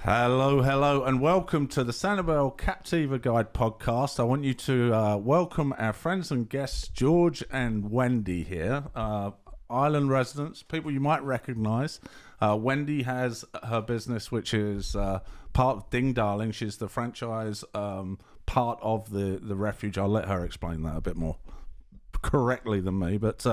Hello, and welcome to the Sanibel Captiva Guide podcast. I want you to welcome our friends and guests, George and Wendy here, island residents, people you might recognise. Wendy has her business, which is part of Ding Darling. She's the franchise part of the refuge. I'll let her explain that a bit more correctly than me, but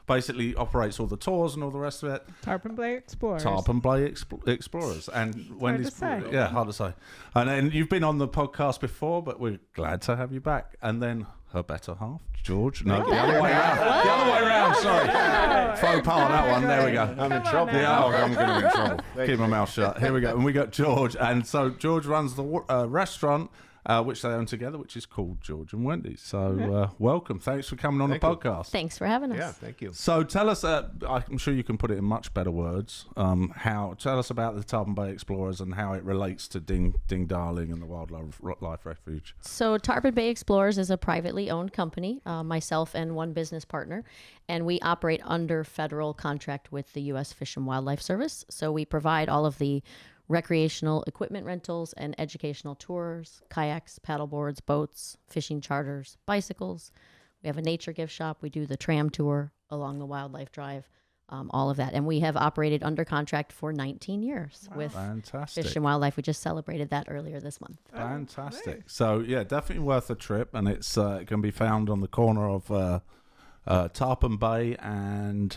basically operates all the tours and all the rest of it. Tarpon Bay Explorers. Tarpon Bay Explorers. And Wendy's hard to say. And then you've been on the podcast before, but we're glad to have you back. And then her better half, George. No, the other way around. The other way around, sorry. Faux pas on that one. There we go. I'm in trouble. Yeah, I'm going to be in trouble. Keep my mouth shut. Here we go. And we got George. And so George runs the restaurant, which they own together, which is called George and Wendy. So welcome. Thanks for coming on the podcast. Thanks for having us. Yeah, thank you. So tell us, I'm sure you can put it in much better words, tell us about the Tarpon Bay Explorers and how it relates to Ding Darling and the Wildlife Refuge. So Tarpon Bay Explorers is a privately owned company, myself and one business partner, and we operate under federal contract with the U.S. Fish and Wildlife Service. So we provide all of the recreational equipment rentals and educational tours, kayaks, paddleboards, boats, fishing charters, bicycles. We have a nature gift shop. We do the tram tour along the Wildlife Drive, all of that. And we have operated under contract for 19 years with Fantastic. Fish and Wildlife. We just celebrated that earlier this month. Fantastic. So, yeah, definitely worth a trip. And it can be found on the corner of Tarpon Bay and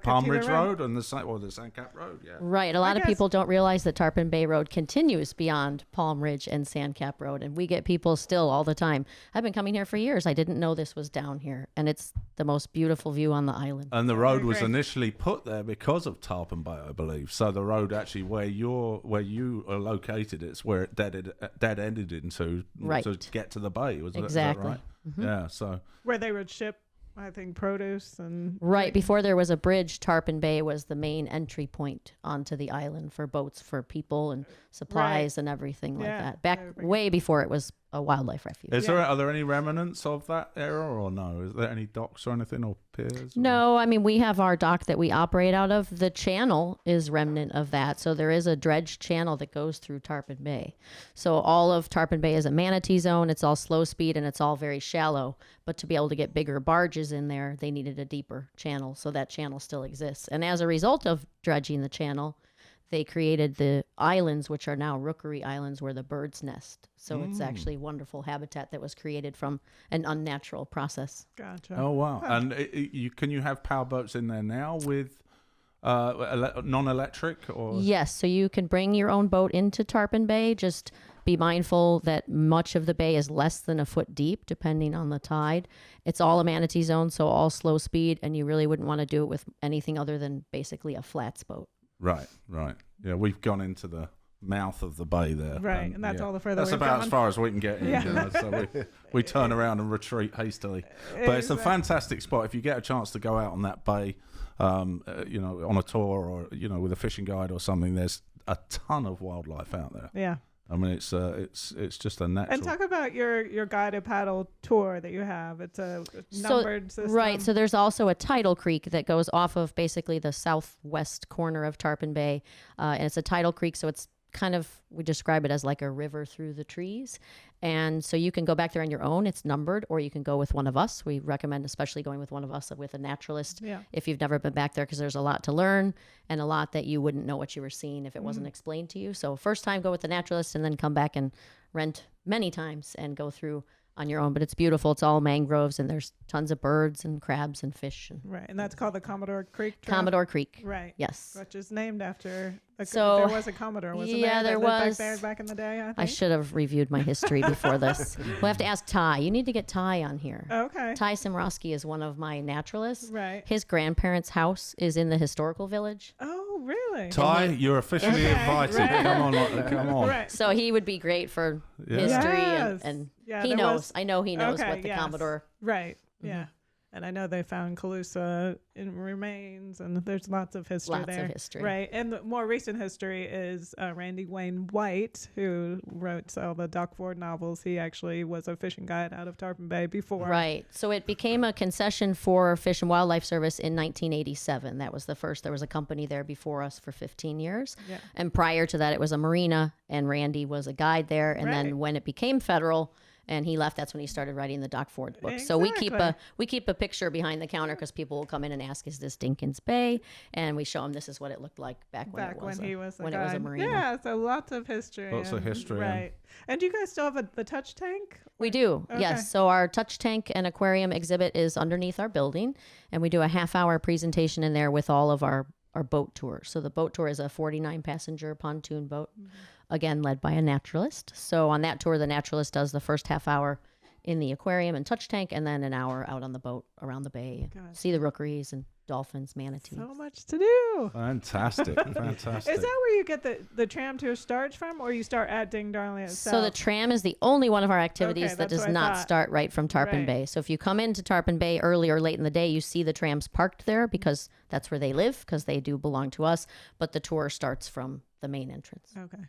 Palm Ridge Road and the Sandcap Road. Yeah. Right. A lot of people don't realize that Tarpon Bay Road continues beyond Palm Ridge and Sandcap Road. And we get people still all the time. I've been coming here for years. I didn't know this was down here. And it's the most beautiful view on the island. And the road was initially put there because of Tarpon Bay, I believe. So the road actually where you are located, it's where it dead ended into to get to the bay. Was that right? Mm-hmm. Yeah. So where they would ship, I think, produce and before there was a bridge, Tarpon Bay was the main entry point onto the island for boats for people and supplies and everything like that. Back way before it was a wildlife refuge. Are there any remnants of that era or no? Is there any docks or anything or piers? No, I mean we have our dock that we operate out of. The channel is remnant of that. So there is a dredge channel that goes through Tarpon Bay. So all of Tarpon Bay is a manatee zone. It's all slow speed and it's all very shallow. But to be able to get bigger barges in there, they needed a deeper channel. So that channel still exists. And as a result of dredging the channel, they created the islands, which are now rookery islands where the birds nest. So it's actually wonderful habitat that was created from an unnatural process. Gotcha. Oh, wow. And can you have power boats in there now with non-electric? Or? Yes. So you can bring your own boat into Tarpon Bay. Just be mindful that much of the bay is less than a foot deep, depending on the tide. It's all a manatee zone, so all slow speed, and you really wouldn't want to do it with anything other than basically a flats boat. Right. Yeah, we've gone into the mouth of the bay there. Right, and that's all the further that's we've about gone. As far as we can get in. Yeah. You know, so we turn around and retreat hastily. But it's a fantastic spot. If you get a chance to go out on that bay, on a tour or, with a fishing guide or something, there's a ton of wildlife out there. Yeah. I mean, it's just a natural. And talk about your guided paddle tour that you have. It's a numbered system. Right. So there's also a tidal creek that goes off of basically the southwest corner of Tarpon Bay. And it's a tidal creek. So it's we describe it as like a river through the trees. And so you can go back there on your own. It's numbered, or you can go with one of us. We recommend especially going with one of us, with a naturalist, if you've never been back there, because there's a lot to learn and a lot that you wouldn't know what you were seeing if it wasn't explained to you. So first time, go with the naturalist, and then come back and rent many times and go through on your own. But it's beautiful. It's all mangroves, and there's tons of birds and crabs and fish. Right. And that's called the Commodore Creek Trail? Commodore Creek. Right. Yes. Which is named after there was a Commodore, wasn't there? There was. Back there back in the day, I think. I should have reviewed my history before this. We'll have to ask Ty. You need to get Ty on here. Okay. Ty Simrosky is one of my naturalists. Right. His grandparents' house is in the historical village. Oh, really? Ty, you're officially invited. Right. Come on. Right. So he would be great for history and Yeah, he knows. I know he knows what the Commodore. Right. Yeah. And I know they found Calusa in remains, and there's lots of history Lots there. of history. Right. And the more recent history is Randy Wayne White, who wrote all the Doc Ford novels. He actually was a fishing guide out of Tarpon Bay before. Right. So it became a concession for Fish and Wildlife Service in 1987. That was the first. There was a company there before us for 15 years. Yeah. And prior to that, it was a marina, and Randy was a guide there. And then when it became federal and he left, that's when he started writing the Doc Ford book. Exactly. So we keep a picture behind the counter because people will come in and ask, "Is this Dinkins Bay?" And we show them this is what it looked like back when it was he was a when guide. it was a marina. Yeah, so lots of history. Lots of history, Right. And do you guys still have the touch tank? We do, Okay. yes. So our touch tank and aquarium exhibit is underneath our building, and we do a half-hour presentation in there with all of our boat tours. So the boat tour is a 49-passenger pontoon boat, again, led by a naturalist. So on that tour, the naturalist does the first half hour in the aquarium and touch tank, and then an hour out on the boat around the bay. Gotcha. See the rookeries and dolphins, manatees. So much to do. Fantastic. Fantastic. Is that where you get the tram tour starts from, or you start at Ding Darling itself? So the tram is the only one of our activities Okay, that that's does what I not thought. start right from Tarpon Right. Bay. So if you come into Tarpon Bay early or late in the day, you see the trams parked there because that's where they live, because they do belong to us. But the tour starts from the main entrance. Okay.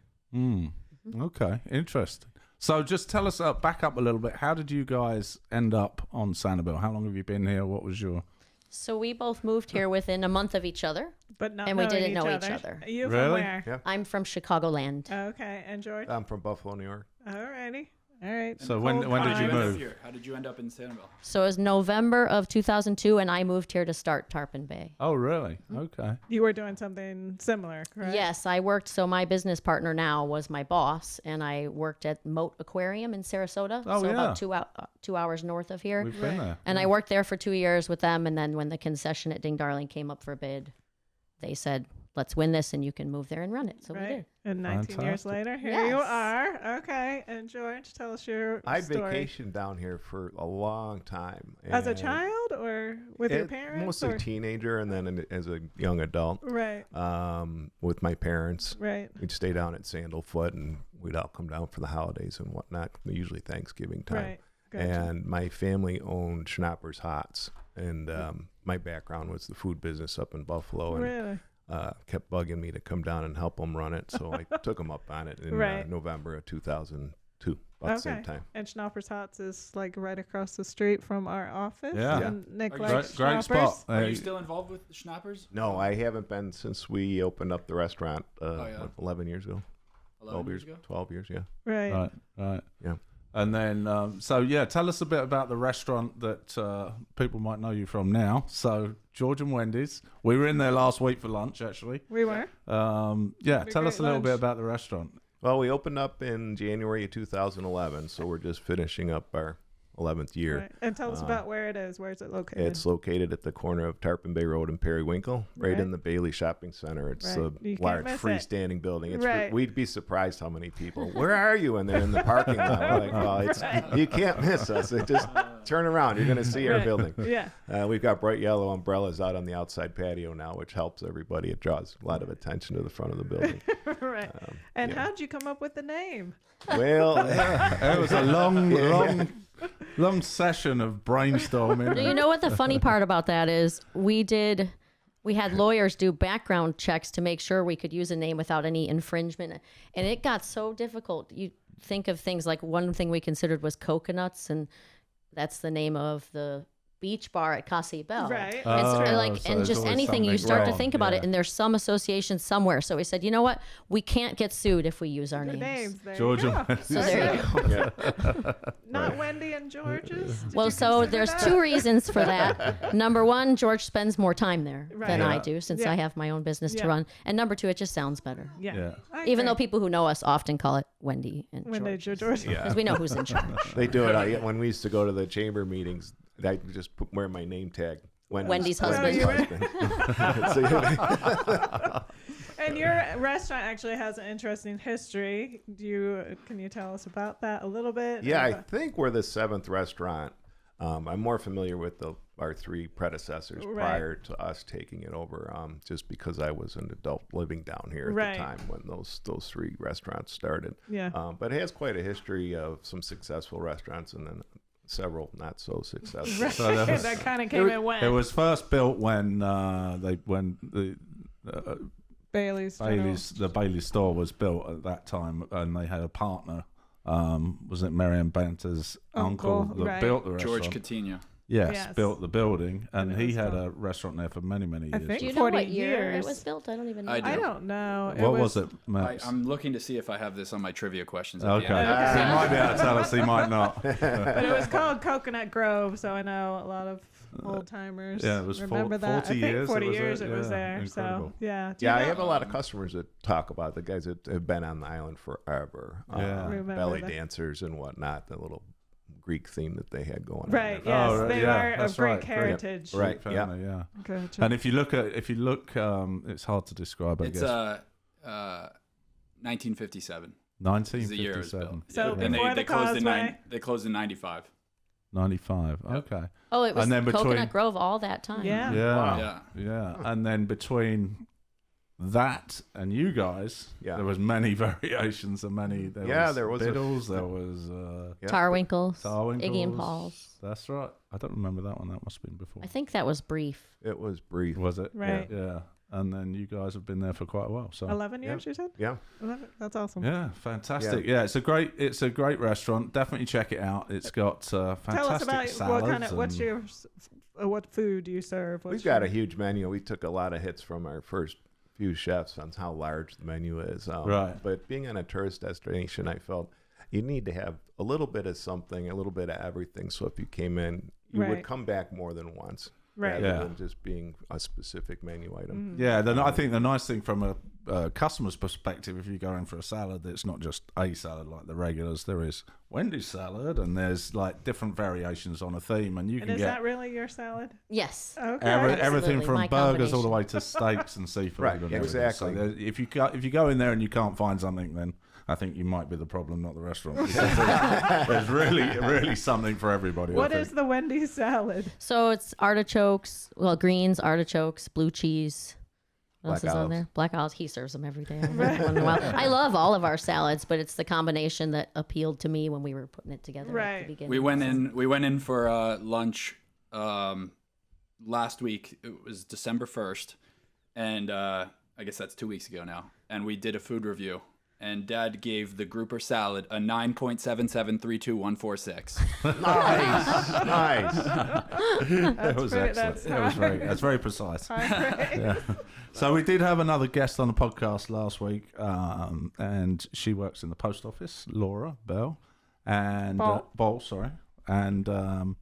Okay, interesting. So just tell us, back up a little bit. How did you guys end up on Sanibel? How long have you been here? What was your... So we both moved here within a month of each other, But not and we knowing didn't know each other. You Really? from where? Yeah. I'm from Chicagoland. Okay. And George? I'm from Buffalo, New York. Alrighty. All right. So when did you Cold move? times. How did you end up in Sanibel? So it was November of 2002, and I moved here to start Tarpon Bay. Oh, really? Okay. You were doing something similar, correct? Yes, I worked. So my business partner now was my boss, and I worked at Moat Aquarium in Sarasota. Oh, so yeah. about 2 hours north of here. We've been there. And I worked there for 2 years with them. And then when the concession at Ding Darling came up for bid, they said, "Let's win this, and you can move there and run it." So we Right. did. And 19 years Fantastic. later, here you Yes. are. Okay. And George, tell us your I story. vacationed down here for a long time. As a and child or with your parents? Mostly or? teenager, and then as a young adult. Right. With my parents. Right. We'd stay down at Sandalfoot, and we'd all come down for the holidays and whatnot, usually Thanksgiving time. Right. Gotcha. And my family owned Schnappers Hots, and my background was the food business up in Buffalo, and Really? kept bugging me to come down and help them run it, so I took them up on it in Right. November of 2002, about the same time. And Schnappers Hots is like right across the street from our office. Yeah. And Nick Are you- likes Great Schnappers. spot. Are you still involved with the Schnappers? No, I haven't been since we opened up the restaurant yeah. 11 years ago. 11 years ago? 12 years, yeah. Right. Right. Yeah. And then, so yeah, tell us a bit about the restaurant that people might know you from now. So George and Wendy's. We were in there last week for lunch, actually. We were. Yeah, Be tell us great a little bit lunch. about the restaurant. Well, we opened up in January of 2011, so we're just finishing up our 11th year. Right. And tell us about where it is. Where is it located? It's located at the corner of Tarpon Bay Road and Periwinkle, right Right. in the Bailey Shopping Center. It's Right. a You can't large miss it. freestanding building. It's Right. We'd be surprised how many people, where are you? And they're in the parking lot. We're like, well, you can't miss us. Just turn around. You're going to see our Right. building. Yeah. We've got bright yellow umbrellas out on the outside patio now, which helps everybody. It draws a lot of attention to the front of the building. Right. And yeah. how'd you come up with the name? Well, It was a long session of brainstorming. You know what the funny part about that is? We had lawyers do background checks to make sure we could use a name without any infringement. And it got so difficult. You think of things like one thing we considered was coconuts, and that's the name of the beach bar at Casa Bell. Right. And, Oh, like, so and there's just always anything you something start to wrong, think about yeah. it, and there's some association somewhere. So we said, you know what? We can't get sued if we use our The names. names. There George you and go. Wendy's. So there you go. Not Wendy and George's. Did Well, you so consider there's that? two reasons for that. Number one, George spends more time there Right. than I Yeah. do, since Yeah. I have my own business Yeah. to run. And number two, it just sounds better. Yeah. Yeah. I Even though agree. people who know us often call it Wendy and Wendy George. George. Because we know who's in charge. they do it. When we used to go to the chamber meetings, I just wear my name tag. Wendy's husband. And your restaurant actually has an interesting history. Can you tell us about that a little bit? Yeah, I think we're the 7th restaurant. I'm more familiar with our 3 predecessors Right. prior to us taking it over, just because I was an adult living down here at Right. the time when those 3 restaurants started. Yeah. But it has quite a history of some successful restaurants and then several not so successful. Right. So that kind of came and went. It was first built when the Bailey's. the Bailey's store was built at that time, and they had a partner. Was it Marianne Banter's uncle that right. built the restaurant? George Coutinho. Yes, built the building, and And it he was had called- a restaurant there for many, many years. I think Do you know 40 what year years. it was built? I don't even know. I do. I don't know. What was it, Max? I'm looking to see if I have this on my trivia questions. At Okay, The end. so he might be able to tell us. He might not. But it was called Coconut Grove, so I know a lot of old timers. Yeah, it was remember that. 40 I think years 40 it was years there. it was Yeah, there. incredible. So yeah. Do you Yeah, I know- have a lot of customers that talk about the guys that have been on the island forever. Yeah. Remember Belly that. dancers and whatnot, the little Greek theme that they had going Right. on. Yes, Oh, they yeah, are of that's Greek right, Greek. heritage. Right. Family, yeah. Gotcha. And if you look, it's hard to describe. I It's guess 1957. Nineteen Is the year it was built. fifty-seven. So And before they the closed causeway. They closed in 95. 95. Okay. Oh, it was And then between- Coconut Grove all that time. Yeah. Yeah. Wow. Yeah. Yeah. And then between that and you guys, Yeah. there was many variations and many. There was Biddles. There was Yeah. Tarwinkles, Tarwinkles. Iggy and Paul's. That's right. I don't remember that one. That must have been before. I think that was brief. It was brief. Was it? Right. Yeah. And then you guys have been there for quite a while. So 11 years, you said? Yeah. 11? That's awesome. yeah, fantastic. Yeah, it's a great restaurant. Definitely check it out. It's got fantastic Tell us about salads. what food do you serve? We've got a huge menu. We took a lot of hits from our first few chefs on how large the menu is. Right. But being on a tourist destination, I felt you need to have a little bit of something, a little bit of everything. So if you came in, you Right. would come back more than once. Right. Rather Yeah. than just being a specific menu item. Yeah, then I think the nice thing from a customer's perspective, if you go in for a salad, it's not just a salad like the regulars. There is Wendy's salad, and there's like different variations on a theme, and you And can is get that really your salad? Yes. Okay. everything Absolutely, from my burgers all the combination. way to steaks and seafood. Right, and everything. exactly. So if you go in there and you can't find something, then I think you might be the problem, not the restaurant. Because there's really something for everybody. What I is think. the Wendy's salad? So it's artichokes, greens, artichokes, blue cheese. What else Black is on olives. there? Black olives. He serves them every day. I don't know, once in a while. I love all of our salads, but it's the combination that appealed to me when we were putting it together at Right. the beginning. We went in for lunch last week. It was December 1st, and I guess that's 2 weeks ago now. And we did a food review. And Dad gave the grouper salad a 9.7732146. Nice. That was pretty- excellent. That's very precise. Right. Yeah. So we did have another guest on the podcast last week, and she works in the post office, Laura Bell, and Ball. sorry, and I'm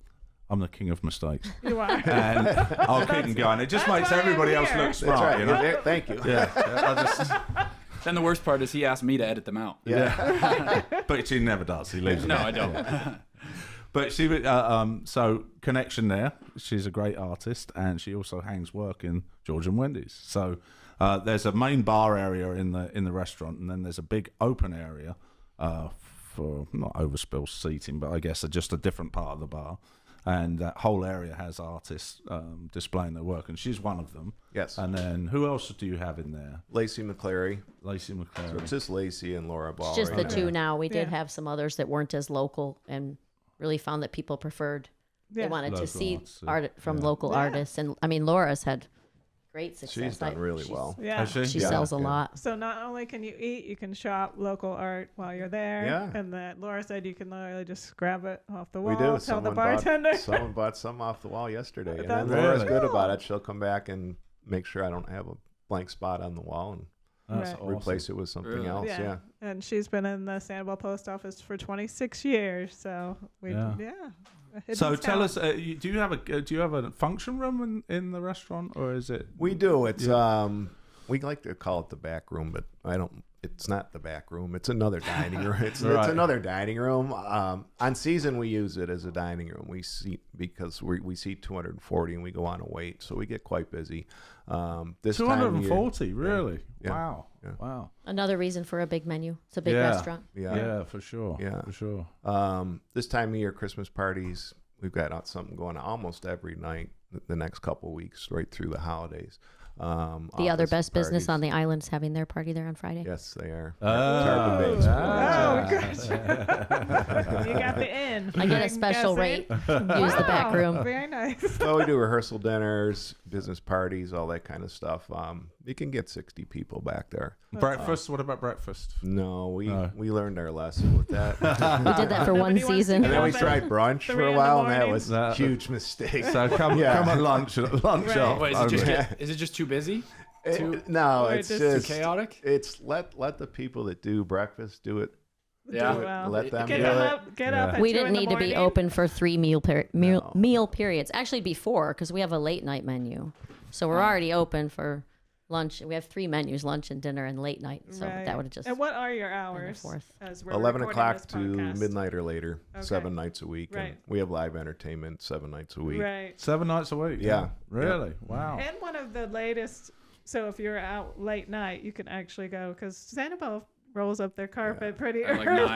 the king of mistakes, You are. and I'll keep them going. It just makes why everybody I'm else here. look That's smart, right. you know. Yeah, thank you. Yeah, I just, Then the worst part is he asked me to edit them out. yeah. But she never does. He leaves. No, them. I don't. Yeah. But she, so connection there. She's a great artist, and she also hangs work in George and Wendy's. So there's a main bar area in the restaurant, and then there's a big open area for not overspill seating, but I guess just a different part of the bar. And that whole area has artists displaying their work, and she's one of them. Yes. And then who else do you have in there? Lacey McClary. Lacey McClary. So it's just Lacey and Laura Ball. It's just right the now. two now. We did Yeah. have some others that weren't as local and really found that people preferred. They Yeah. wanted Local to see arts, art from yeah. local Yeah. artists. And I mean, Laura's had great success. She's done really she's- well. Yeah. Has she? She Yeah. sells a Yeah. lot. So not only can you eat, you can shop local art while you're there. Yeah. And that Laura said you can literally just grab it off the wall. We do. Tell Someone the bartender. someone bought some off the wall yesterday. And then That's Laura's really good about cool. it. She'll come back and make sure I don't have a blank spot on the wall and That's Right. awesome. replace it with something Really? else. Yeah. And she's been in the Sanibel post office for 26 years. So we, Yeah. It So does tell count. us, do you have a function room in the restaurant, or is it? We do. It's we like to call it the back room, but I don't. It's not the back room. It's another dining room. It's Right. another dining room. On season, we use it as a dining room. We seat because we seat 240 and we go on a wait, so we get quite busy. This time of year- 240, really? Yeah. Wow. Yeah. Wow. Another reason for a big menu. It's a big Yeah. restaurant. Yeah. For sure. Yeah. For sure. This time of year, Christmas parties, we've got something going on almost every night the next couple weeks, right through the holidays. The other best business on the island's having their party there on Friday. Yes, they are. Oh, Tarpon Bay Explorers. gosh. You got the inn. I get a I'm special guessing. rate. Use the back room. Very nice. So we do rehearsal dinners, business parties, all that kind of stuff. You can get 60 people back there. Breakfast? What about breakfast? No, we learned our lesson with that. We did that for one Nobody wants season. to And then we Open tried brunch 3 for a in the while, and that morning. was a huge mistake. So come at lunch Right. up. Wait, is it just too busy? No, Or it's just- just Too chaotic? It's let the people that do breakfast do it. Yeah. Well, Let them get do them it. up. Get up. At We 2 didn't in the need to be morning. open for 3 meal No. periods. Actually, before, because we have a late night menu. So we're already open for lunch. We have 3 menus, lunch and dinner and late night. So Right. that would have just... And what are your been the hours? fourth. As we're 11 recording o'clock this to podcast? midnight or later, Okay. 7 nights a week. Right. And we have live entertainment 7 nights a week. Right. 7 nights a week? Yeah. Really? Wow. And one of the latest. So if you're out late night, you can actually go because Sanibel rolls up their carpet pretty At like early.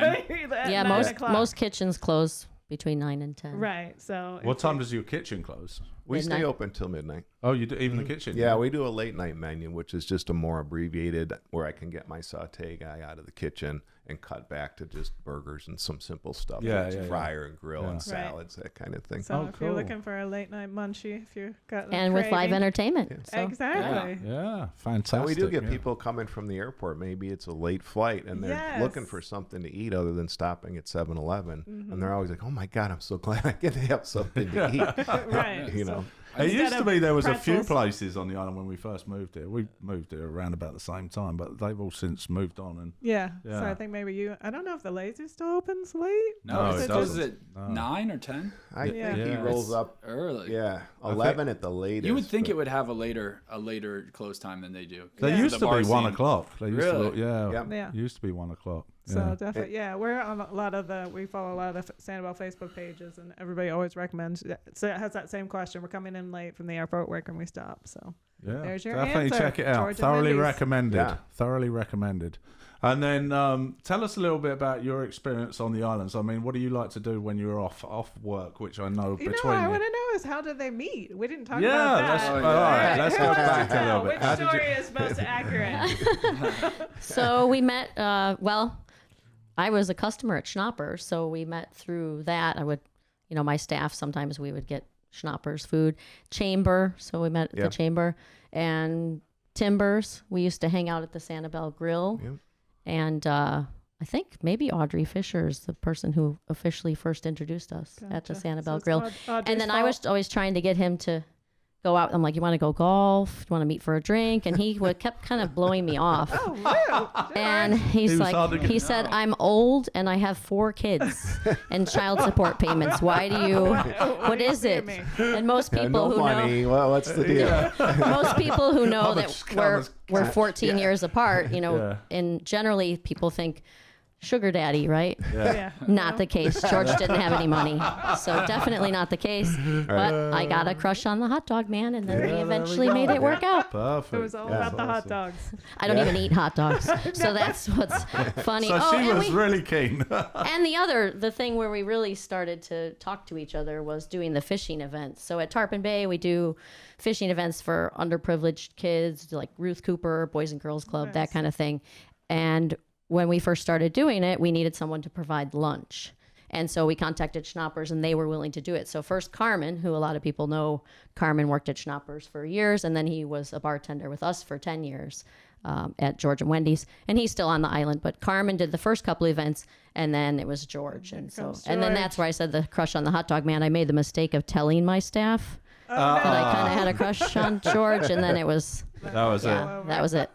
at Yeah, 9 o'clock. most kitchens close between 9 and 10. Right. So What time does your kitchen close? We Midnight. stay open till midnight. Oh, you do even the kitchen? Yeah, we do a late night menu, which is just a more abbreviated, where I can get my saute guy out of the kitchen and cut back to just burgers and some simple stuff. Yeah, like yeah. fryer and grill Yeah. and salads, that kind of thing. So Oh, if you're cool. looking for a late night munchie, if you're got a And with live craving- entertainment. Yeah. So. Exactly. Yeah, fantastic. And we do get yeah. people coming from the airport. Maybe it's a late flight and they're Yes. looking for something to eat other than stopping at 7-Eleven. Mm-hmm. And they're always like, oh my God, I'm so glad I get to have something to eat. Right. You so- know, It Instead used to of be there was a few pretzels. places on the island when we first moved here. We moved here around about the same time, but they've all since moved on. And Yeah. So Yeah. I think maybe I don't know if the Lazy still opens late. No, No, it it closes doesn't. at No. 9 or 10 I Yeah. think he Yeah. rolls It's up, early. 11 at the latest. You would think but- it would have a later close time than they do. they Yeah. used The to bar be 1 scene. o'clock. They used Really? to, yeah, Yep. Yeah. used to be 1 o'clock. So Yeah. definitely, yeah, we're on a lot of we follow a lot of the Sanibel Facebook pages, and everybody always recommends. So it has that same question. We're coming in late from the airport. Where can we stop? So Yeah, There's your definitely answer, check it out. George and Thoroughly Wendy's. recommended. Yeah. Thoroughly recommended. And then tell us a little bit about your experience on the islands. I mean, what do you like to do when you're off work? Which I know you know, between what I you. want to know is how did they meet? We didn't talk Yeah, about that. let's, Oh, all yeah. right, let's Who go wants to back a tell? little bit. Which How did story you? is most accurate? So we met, I was a customer at Schnappers, so we met through that. I would, my staff, sometimes we would get Schnappers food. Chamber, so we met at Yeah. the Chamber. And Timbers, we used to hang out at the Sanibel Grill. Yep. And I think maybe Audrey Fisher is the person who officially first introduced us at the Gotcha. Sanibel So it's Grill. Audrey's And then I fault. was always trying to get him to go out. I'm like, you want to go golf? You want to meet for a drink? And he kept kind of blowing me off. Oh, rude. And He was hard to get- he said, I'm old and I have 4 kids and child support payments. Why do you, what do you is see it? in me? And most Yeah, people no who money. Well, what's the deal? know, most people who know How that much we're 14 years apart, Yeah. and generally people think sugar daddy, right? Yeah. Not the case. George didn't have any money. So definitely not the case. But I got a crush on the hot dog man, and then Yeah, we there we eventually go. made it work out. Perfect. It was all Yeah. about the hot Awesome. dogs. I don't even eat hot dogs. So that's what's funny. So she and was really keen. And the thing where we really started to talk to each other was doing the fishing events. So at Tarpon Bay, we do fishing events for underprivileged kids, like Ruth Cooper, Boys and Girls Club, that Nice. kind of thing. And when we first started doing it, we needed someone to provide lunch. And so we contacted Schnappers, and they were willing to do it. So first Carmen, who a lot of people know, Carmen worked at Schnappers for years, and then he was a bartender with us for 10 years at George and Wendy's. And he's still on the island. But Carmen did the first couple events, and then it was George. And so, comes and then George. that's where I said the crush on the hot dog man. I made the mistake of telling my staff Oh, that I kind of had a crush on George, and then it was, That was yeah, that was it.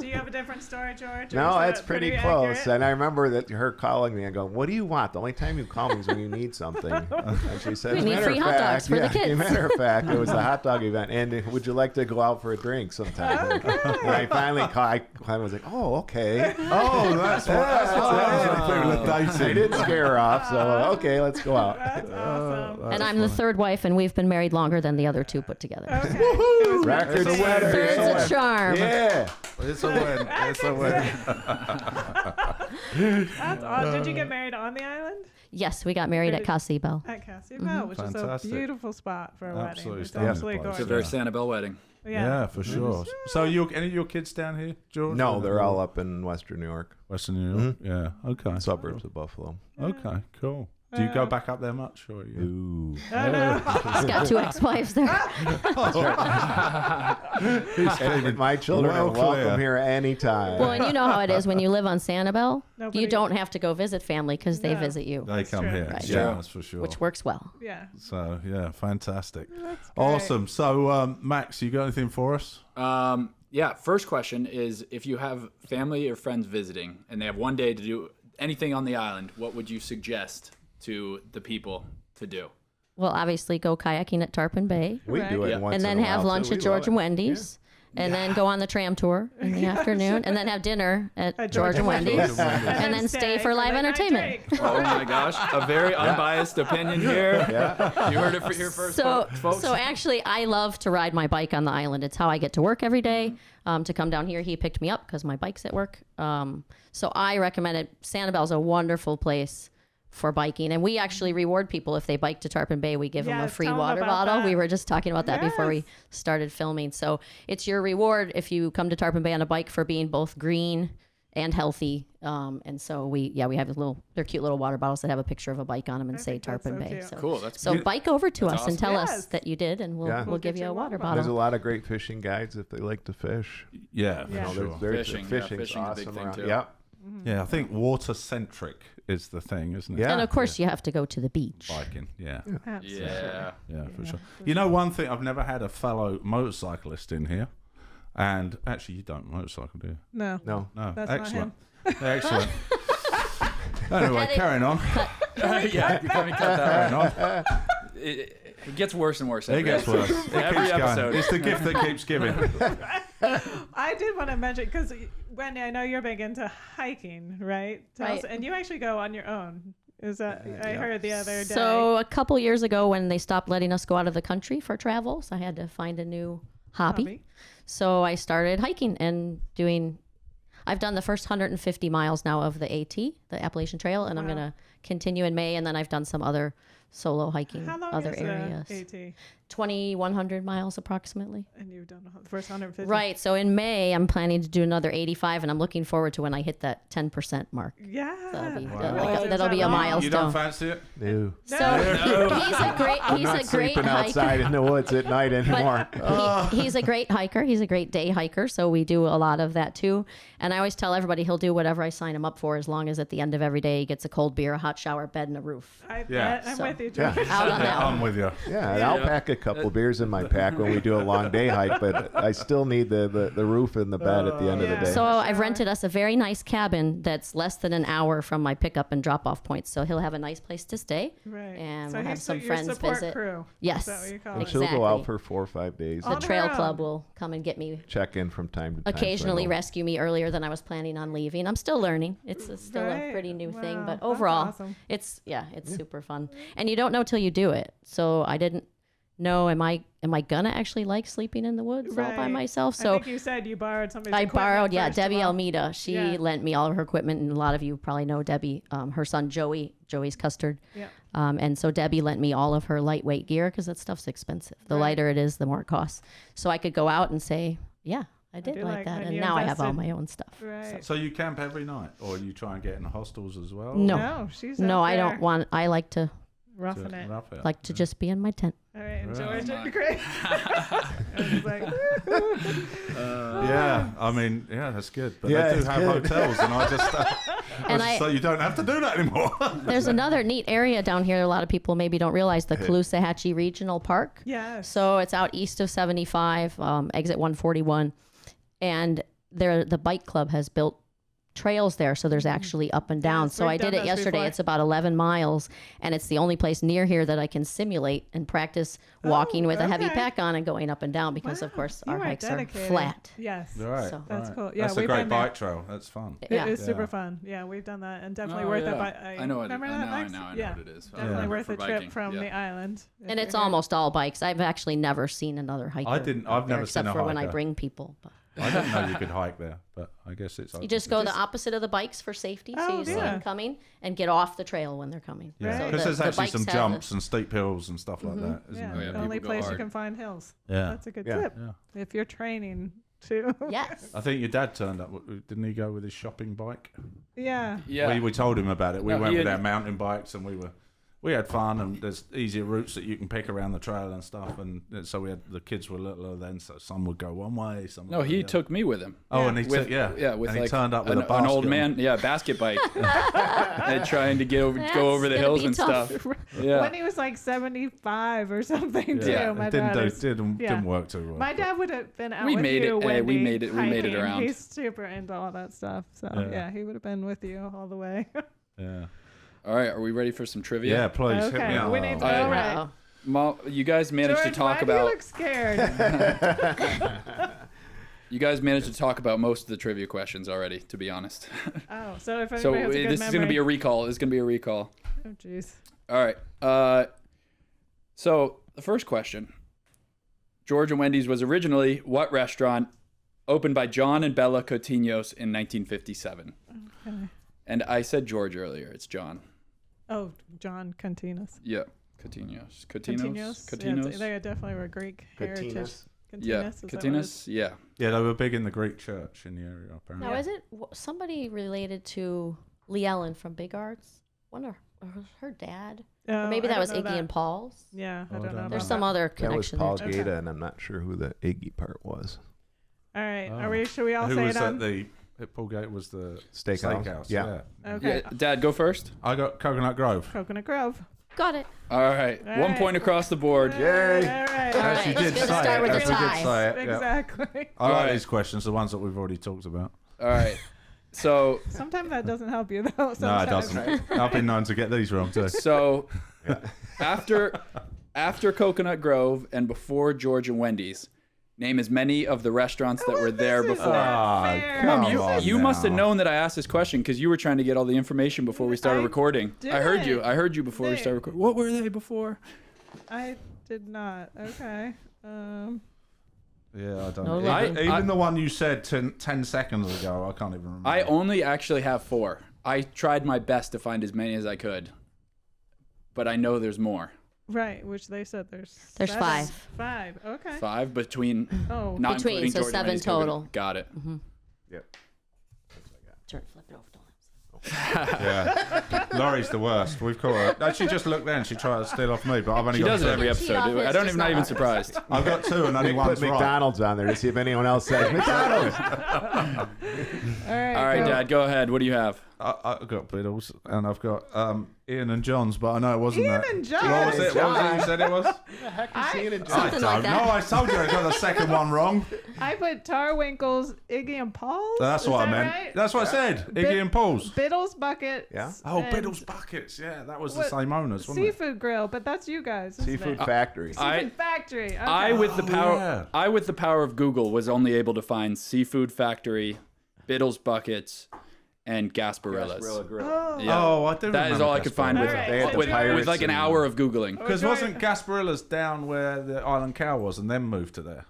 Do you have a different story, George? or No, is it's that pretty close. accurate? And I remember that her calling me and going, "What do you want?" The only time you call me is when you need something. And she said, We "As a need matter free of hot fact, dogs for the yeah, kids." As a matter of fact, it was a hot dog event. And would you like to go out for a drink sometime? And I finally called. I was like, "Oh, okay." Oh, that's what happens when people are I dating. didn't scare her off, so okay, let's go out. That's awesome. And I'm the third wife, and we've been married longer than the other two put together. Okay. It was Record It's a setter. win. Third's a charm. Yeah. It's a win. It's a win. That's awesome. Did you get married on the island? Yes, we got married at Sanibel. At Casibel, which Fantastic. is a beautiful spot for a Absolutely wedding. It's stunning absolutely place. It's a gorgeous. very Sanibel wedding. Yeah, for sure. So, any of your kids down here, George? No, Or- they're all up in Western New York, Western New York. Yeah. Okay. suburbs of Buffalo. Okay. Cool. Do you go back up there much, or you? Ooh. Oh, no. He's got 2 ex-wives there. And my children are Well clear. welcome here anytime. Well, and you know how it is when you live on Sanibel. Nobody- You don't have to go visit family because they No. visit you, They come true. here. Right. Yeah, True. that's for sure. which works well. Yeah. So yeah, fantastic. That's great. Awesome. So Max, you got anything for us? Yeah, first question is, if you have family or friends visiting and they have one day to do anything on the island, what would you suggest to the people to do? Well, obviously go kayaking at Tarpon Bay, we do it Yeah. once and then in a have while, lunch too. at We George love and it. Wendy's, and then go on the tram tour in the afternoon, and then have dinner at George and Wendy's, and then stay for live late night entertainment. drink. Oh my gosh, a very unbiased opinion here. Yeah. You heard it here first, So, folks. so actually, I love to ride my bike on the island. It's how I get to work every day. To come down here, he picked me up because my bike's at work. So I recommend it. Sanibel's a wonderful place for biking, and we actually reward people if they bike to Tarpon Bay. We give them a Yes, free tell 'em water about bottle. that. We were just talking about that before we Yes. started filming. So it's your reward if you come to Tarpon Bay on a bike for being both green and healthy. And so we have they're cute little water bottles that have a picture of a bike on them and say think that's Tarpon so Bay. cute. So, Cool. That's so bike over to us and awesome. tell us Yes. that you did, and we'll Yeah. we'll give get you you a a water water There's a bottle. lot of great fishing guides if they like to fish. Yeah, for Yeah. sure. There's Fishing, yeah, fishing's fishing's a big awesome thing, around. too. Yeah. Yeah, I think water centric is the thing, isn't it? Yeah. And of course, you have to go to the beach. Biking. Yeah. Absolutely. Yeah. Yeah, for sure. You know, one thing, I've never had a fellow motorcyclist in here. And actually, you don't motorcycle, do you? No. No. No. That's not Excellent. Excellent. Anyway, Cut it. carrying on. Yeah, let me cut that Carrying on. It gets worse and worse. It gets worse. It Every keeps going. episode. It's the gift that keeps giving. I did want to mention, because Wendy, I know you're big into hiking, right? Tell Right. us- and you actually go on your own. Is that I heard the other day? So a couple years ago, when they stopped letting us go out of the country for travel, so I had to find a new hobby. So I started hiking and doing. I've done the first 150 miles now of the AT, the Appalachian Trail, and I'm Wow. going to continue in May, and then I've done some other solo hiking How long other is areas. the AT? 2,100 miles approximately. And you've done the first 150. Right. So in May, I'm planning to do another 85, and I'm looking forward to when I hit that 10% mark. Yeah. That'll be, Wow. that'll be a You don't milestone. fancy it? No. So he's a great I'm not great sleeping hiker. outside in the woods at night anymore. But he's a great hiker. He's a great day hiker. So we do a lot of that too. And I always tell everybody he'll do whatever I sign him up for, as long as at the end of every day he gets a cold beer, a hot shower, bed, and a roof. I Yeah. bet. I'm So- with you, Yeah. George. Out on that I'm one. with you. Yeah, and I'll pack a couple beers in my pack when we do a long day hike, but I still need the roof and the bed at the end of the Yeah. day. So I've rented us a very nice cabin that's less than an hour from my pickup and drop off points. So he'll have a nice place to stay. Right. And so we'll have he's some your friends support visit. Crew. Yes. Is that what you call And it? she'll go exactly. out for 4 or 5 days. The On her trail own. club will come and get me, Check in from time to time. so I occasionally know. rescue me earlier than I was planning on leaving. I'm still learning. It's still a Right. pretty new thing, Wow, but that's overall, awesome. it's super fun. And you don't know till you do it. So I didn't know, am I gonna actually like sleeping in the woods all by Right. myself? I So think you said you borrowed somebody's I equipment borrowed, first Debbie of all. Almeida. She Yeah. lent me all of her equipment, and a lot of you probably know Debbie. Her son Joey's Custard. Yeah. And so Debbie lent me all of her lightweight gear because that stuff's expensive. The Right. lighter it is, the more it costs. So I could go out and say, yeah, I did do like like that, when and you now I have all invested- my own stuff. Right. So you camp every night, or you try and get in the hostels as well? No. No, she's No, up I there don't want. I like to roughing it. Rough it. like to just be in my tent. All right, and Right. George, great. I was like, Yeah, I mean, yeah, that's good. But Yeah, they do it's have good. hotels, and I just, And so you don't have to do that anymore. There's another neat area down here. A lot of people maybe don't realize, the Caloosahatchee Regional Park. yes. So it's out east of 75, exit 141, and the bike club has built trails there, so there's actually up and down. Yes, So I we've did done it those yesterday. before. It's about 11 miles, and it's the only place near here that I can simulate and practice walking with a heavy okay. pack on and going up and down, because of Wow, course you our are hikes dedicated. are flat. Yes. Right. So- That's right. cool. Yeah, That's a we've great been there. bike trail. That's fun. It Yeah. is Yeah. super fun. Yeah, we've done that, and definitely Oh, worth yeah. it. I know it. Remember I that, know, Max? I know Yeah. what it is. Definitely worth for a trip biking, from yeah. the island. if And you're it's here. almost all bikes. I've actually never seen another hiker. I didn't- out I've there never seen except a for when I hiker. bring people. But I didn't know you could hike there, but I guess it's. You just go the opposite of the bikes for safety, so you see them coming and get off the trail when they're coming. Yeah, Right. because So there's actually some bikes have jumps and steep hills and stuff like that, isn't Yeah, there? the only people go place you hard. can find hills. Yeah. That's a good Yeah. tip. Yeah. If you're training too. Yes. I think your dad turned up. Didn't he go with his shopping bike? Yeah. Yeah. We told him about it. We No, went he with had- our mountain bikes and we had fun, and there's easier routes that you can pick around the trail and stuff. And so the kids were littler then, so some would go one way, some. No, would go he the other. took me with him. Oh, and he With, took with with and like he turned up with an, a basket an old on. man, basket bike, and trying to go over the That's hills gonna and be tough. stuff. Yeah. When he was like 75 or something too. Yeah, My it didn't dad is- didn't work too well. My dad would have been out We with made you, it- we Wendy, made it hiking. around. He's super into all that stuff. So Yeah. he would have been with you all the way. Yeah. All right, are we ready for some trivia? Yeah, please hit Okay, me up. we need to- All all right. Uh-oh. You guys managed George, to talk why do you about. look scared? You guys managed to talk about most of the trivia questions already. To be honest. Oh, so if anybody So has a good this is going to be a memory. recall. It's going to be a recall. Oh, jeez. All right. So the first question: George and Wendy's was originally what restaurant opened by John and Bella Coutinhos in 1957? Okay. And I said George earlier. It's John. Oh, John Cantinas. Yeah, Coutinhos. Cantinos. Coutinhos. Yeah, they definitely were Greek heritage. Coutinus. Yeah, Cantinas, is that what it is? Coutinhos. Yeah. Yeah, they were big in the Greek church in the area, apparently. Now, is it somebody related to Lee Ellen from Big Arts? Wonder her dad? Or Oh, maybe I that was don't know Iggy and Paul's. Yeah, I Oh, don't know. There's about some that. other That was connection Paul there. Okay. Gata, and I'm not sure who the Iggy part was. All right. Oh. Should we all Who say was it at on? the Paul Gate was the Steakhouse. Yeah. Okay. Yeah. Dad, go first. I got Coconut Grove. Coconut Grove. Got it. All right. All 1 right. point across the board. All Yay. right. All As right, you it's did good to say start it. with a As you did tie. say it. Yeah. Exactly. I like Alright. these questions, the ones that we've already talked about. All right. So Sometimes that doesn't help you though. No, it Sometimes. doesn't. I've been known to get these wrong too. so after Coconut Grove and before George and Wendy's, name as many of the restaurants that were there This is before. not Ah, fair. come Mom, on you must have now. known that I asked this question because you were trying to get all the information before we started I recording. I heard you. didn't. I heard you before we They- started recording. What were they before? I did not. Okay. Yeah, I don't No know. luck. Even the one you said 10 seconds ago, I can't even remember. I only actually have 4. I tried my best to find as many as I could, but I know there's more. Right, which they said there's 7. 5. 5. Okay. 5 between, Oh. not Between, including so George and 7 Wendy's Coconut. total. Got it. Yep. Turn, flip it over. Don't Yeah. Laurie's the worst. We've caught her. No, she just looked then. She tried to steal off me, but I've only She got does it 2. every episode. She dude. I offers, don't just even not not even ours. surprised. I've got 2 and only They one's put right. McDonald's on there to see if anyone else says McDonald's. All right. All right, go. Dad, go ahead. What do you have? I've got Biddles and I've got Ian and John's, but I know it wasn't Ian that. and John. What was it? What was it you said it was? Something I like don't that. know. I told you I got the second one wrong. I put Tarwinkle's, Iggy and Paul's. That's Is what I that meant. right? That's what I said. Bid- Iggy and Paul's. Biddle's Buckets. Yeah. Oh, and Biddle's Buckets. Yeah, that was the what- same owners, wasn't it? Seafood Grill, but that's you guys. isn't Seafood it? Factory. Seafood Factory. Okay. I with the power yeah. I with the power of Google was only able to find Seafood Factory, Biddle's Buckets, and Gasparillas. Oh. Yeah. Oh, I do. That is all I could find with, All right, They had the so George- with like an Pirates hour of Googling. Because George- wasn't Gasparillas down where the Island Cow was and then moved to there?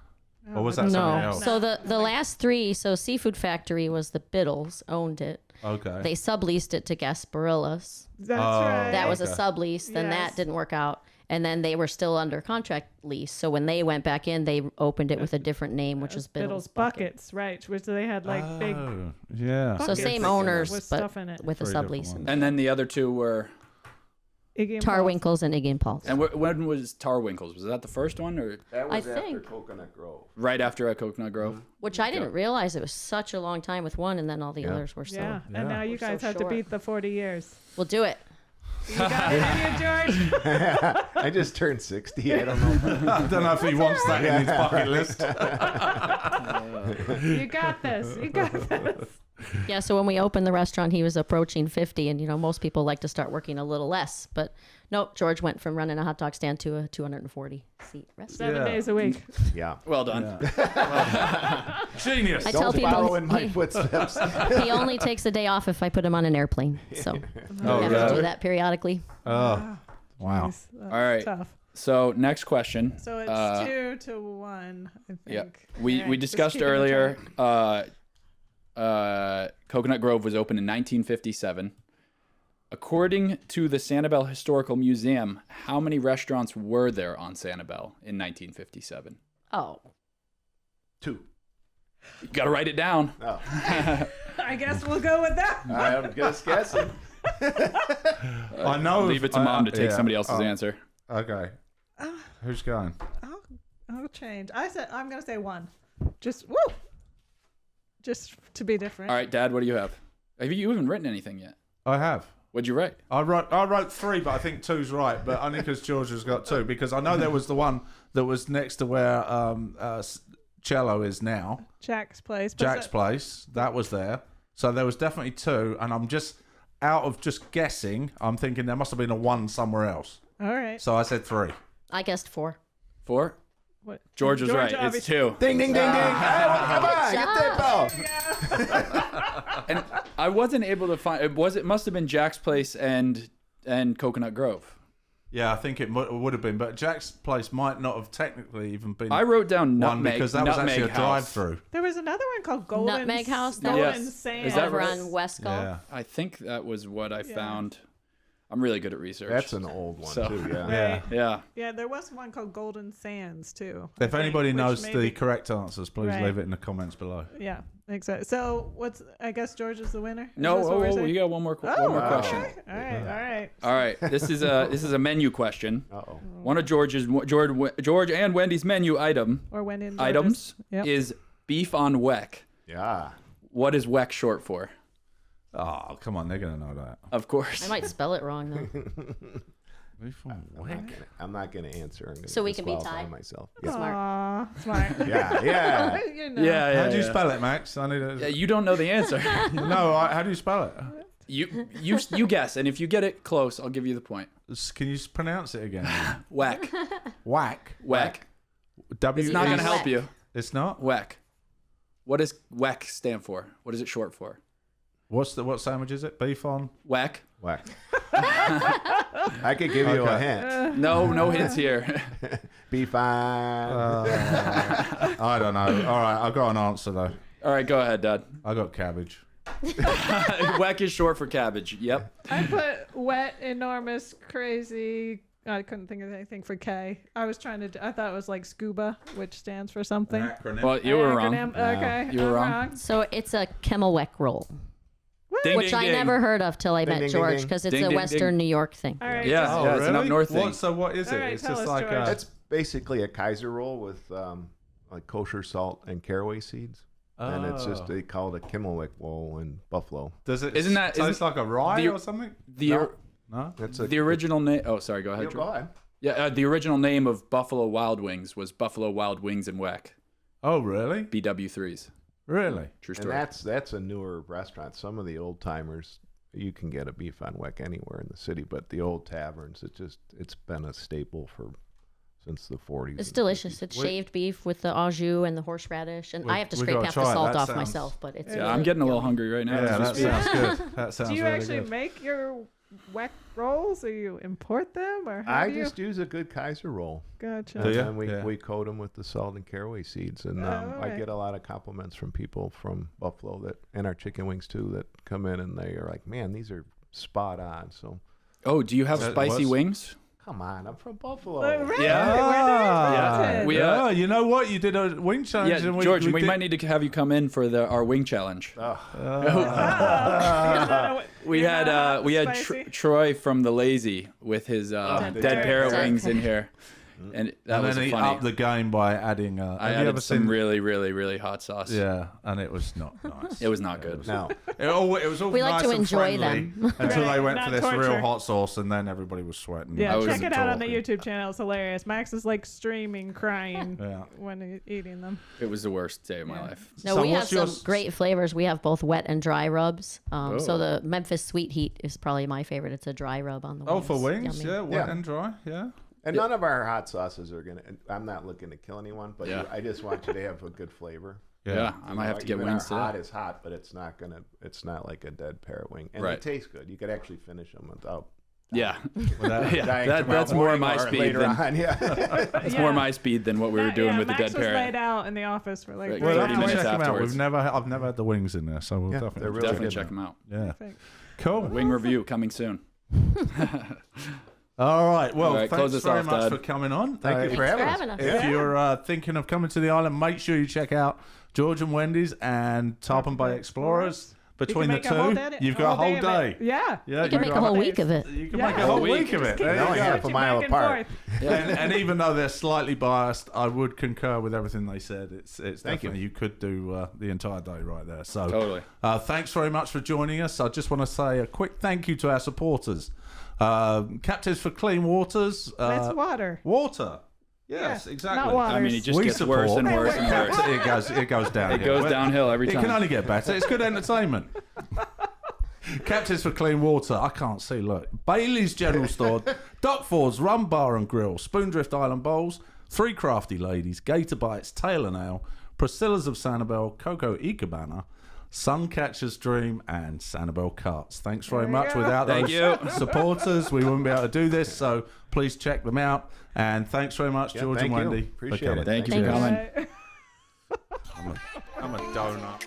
Or was that No. something No. else? So the last 3, so Seafood Factory was the Biddles, owned it. Okay. They subleased it to Gasparillas. That's Oh. right. That was a Okay. sublease. Then Yes. that didn't work out. And then they were still under contract lease. So when they went back in, they opened it with a different name, which was Biddle's Biddle's Bucket. Buckets, right? Which they had like big Oh, yeah. So buckets same owners, with but stuff in it. with a Very different sublease. ones. And then the other 2 were. Iggy and Paul's. Tarwinkles and Iggy and Paul's. And when was Tarwinkles? Was that the first one or That I was after think. Coconut Grove. right after at Coconut Grove? Which I didn't realize it was such a long time with one, and then all the others were so. Yeah, Yeah. and now you We're so guys have to short. beat the 40 years. We'll do it. You got it in you, George. I just turned 60. I don't know. I don't know if he wants that in his bucket list. You got this. You got this. Yeah, so when we opened the restaurant, he was approaching 50, and most people like to start working a little less. But nope, George went from running a hot dog stand to a 240-seat restaurant. 7 days a week. Yeah. Well done. Genius. I Don't tell people follow in my he- footsteps. He only takes a day off if I put him on an airplane. So Oh, we have to really? do that periodically. Oh, wow. Jeez, that's All right. Tough. So next question. So it's 2-1, I think. Yeah, All we right, just discussed keeping earlier. track. Coconut Grove was opened in 1957. According to the Sanibel Historical Museum, how many restaurants were there on Sanibel in 1957? Oh, 2. You got to write it down. Oh. I guess we'll go with that. I'm just guessing. I know. Leave it to mom to take yeah. somebody else's answer. Okay. Who's going? I'll change. I'm gonna say 1. Just just to be different. All right, Dad, what do you have? Have you even written anything yet? I have. What'd you write? I wrote 3, but I think 2's right. But only because George has got 2. Because I know there was the one that was next to where Cello is now. Jack's place. Jack's place. That was there. So there was definitely 2. And I'm just out of just guessing. I'm thinking there must have been a 1 somewhere else. All right. So I said 3. I guessed 4. 4? What? George was right. It's obviously- 2. Ding, ding, ding, ding. Come on, get that bell. And I wasn't able to find it. Must have been Jack's place and Coconut Grove. Yeah, I think it would have been. But Jack's place might not have technically even been I wrote down one Nutmeg because that was Nutmeg actually a House. drive-through. There was another one called Golden Nutmeg House? Golden Yes. Sand. Is that Over right? on West Gulf. Yeah. I think that was what I found. I'm really good at research. That's an old one, So- too, yeah. Yeah. Yeah. Yeah, there was one called Golden Sands too. I If think, anybody which knows maybe- the correct answers, please Right. leave it in the comments below. Yeah, exactly. So I guess George is the winner. Is No, this what we're saying? you got one more Oh, one more okay. question. All right. All right, this is a menu question. Uh-oh. One of George and Wendy's menu items Or when in George's. Yep. is beef on weck. Yeah. What is weck short for? Oh, come on, they're gonna know that. Of course. I might spell it wrong though. I'm not gonna answer. I'm gonna So we can be disqualify tied? myself. Smart. Aw, smart. Yeah. You know. Yeah. How do you spell it, Max? I need Yeah, a... you don't know the answer. No, how do you spell it? you guess, and if you get it close, I'll give you the point. Can you pronounce it again? Weck. Whack. Weck. W. It's not going to Weck. help you. It's not. Weck. What does weck stand for? What is it short for? What sandwich is it? Beef on. Weck. Whack. I could give you a Okay. hint. No hints here. Be fine. I don't know. All right, I've got an answer though. All right, go ahead, Dad. I got cabbage. Weck is short for cabbage. Yep. I put wet, enormous, crazy. I couldn't think of anything for K. I was trying to. I thought it was like scuba, which stands for something. Acronym. Well, you were wrong. Acronym. Okay, You were I'm wrong. So it's a Kemelweck roll, Ding, which ding, I ding. never heard of till I Ding, met ding, George ding. because it's Ding, a ding, Western ding. New York thing. All right. Yeah. Oh, it's an up north thing. So what is it? All right, It's tell just us, like George. It's basically a Kaiser roll with like kosher salt and caraway seeds. And it's just, they call it a Kimmelwick roll in Buffalo. Does it Isn't taste like a rye the- or something? The No. That's the original name. Oh, sorry. Go ahead. Go Drew. ahead. Yeah, the original name of Buffalo Wild Wings was Buffalo Wild Wings and Weck. Oh, really? BW3s. Really? True And story. that's a newer restaurant. Some of the old timers, you can get a beef on weck anywhere in the city, but the old taverns, it's been a staple since the 40s. It's and delicious. 50s. It's shaved beef with the au jus and the horseradish, and I have to we scrape gotta half the try it. salt That off sounds- myself. But it's Yeah, I'm getting a little hungry right now. Yeah, as we that speak. sounds good. That sounds Do you really actually good. make your wet rolls, or you import them, or how I do you? just use a good Kaiser roll. Gotcha. Do And ya? then Yeah. we coat them with the salt and caraway seeds. And I alright. get a lot of compliments from people from Buffalo and our chicken wings too that come in and they are like, man, these are spot on. So Oh, do you have That spicy was- wings? come on, I'm from Buffalo. Really? Yeah. Where We, yeah, you know what? You did a wing challenge. Yeah, and George, we did- might need to have you come in for our wing challenge. We You're had not spicy? Troy from the Lazy with his Dead dead parrot parrot. wings in here, and that And was then he funny. upped the game by adding. I have you added ever some seen? really, really, really hot sauce. Yeah, and it was not nice. It was not good. No. It was all We like nice to and enjoy friendly them. until they Right, went not for this torture. real hot sauce, and then everybody was sweating. Yeah, I was check it out on the talking. YouTube channel. It's hilarious. Max is like streaming, crying Yeah. when eating them. It was the worst day of my life. No, So we have what's your some great flavors. We have both wet and dry rubs. Oh. So the Memphis Sweet Heat is probably my favorite. It's a dry rub on the wings. Oh, for wings, Yummy. yeah, wet Yeah. and dry, yeah. And none of our hot sauces are going to, I'm not looking to kill anyone, but Yeah. I just want you to have a good flavor. Yeah, I might have to get Even wings our hot today. is hot, but it's not like a dead parrot wing. And Right. they taste good. You could actually finish them without Yeah, Without- that's more my speed later than on. Yeah. that's more my speed than what we were doing with Max the dead was parrot. laid out in the office for like Right, 3 We'll have 30 to hours. minutes check them out. afterwards. I've never had the wings in there, so we'll Yeah, definitely they're really Definitely good. check them out. Yeah, Perfect. cool. Wing review coming soon. All right. Well, All right, thanks close us very off, much Dad. for coming on. Thank you for having us. If you're thinking of coming to the island, make sure you check out George and Wendy's and Tarpon Bay Explorers. Between the You can make a whole two, day- you've got a whole of day. it. Yeah. Yeah, You can make a whole week of it. You can Yeah. make a whole Whole week of it. Keep There you only go. half a switching mile back and apart. forth. And even though they're slightly biased, I would concur with everything they said. It's definitely you could do the entire day right there. So Totally. thanks very much for joining us. I just want to say a quick thank you to our supporters, Captives for Clean Waters. That's water. Water. Yes, Yeah, exactly. not water. I mean, it just We gets worse support- and worse and worse. It goes downhill. It goes downhill every It time. can only get better. It's good entertainment. Captives for Clean Water. I can't see. Look, Bailey's General Store, Dockford's Rum Bar and Grill, Spoondrift Island Bowls, 3 Crafty Ladies, GatorBites, Tail and Ale, Priscilla's of Sanibel, Coco y Cabana, Suncatchers Dream, and Sanibel Carts. Thanks very There you much. go. Without Thank those you. supporters, we wouldn't be able to do this. So please check them out. And thanks very much, Yeah, George thank and you. Wendy. for Appreciate coming. it. Thank you Thank for you. coming. Right. I'm a donut.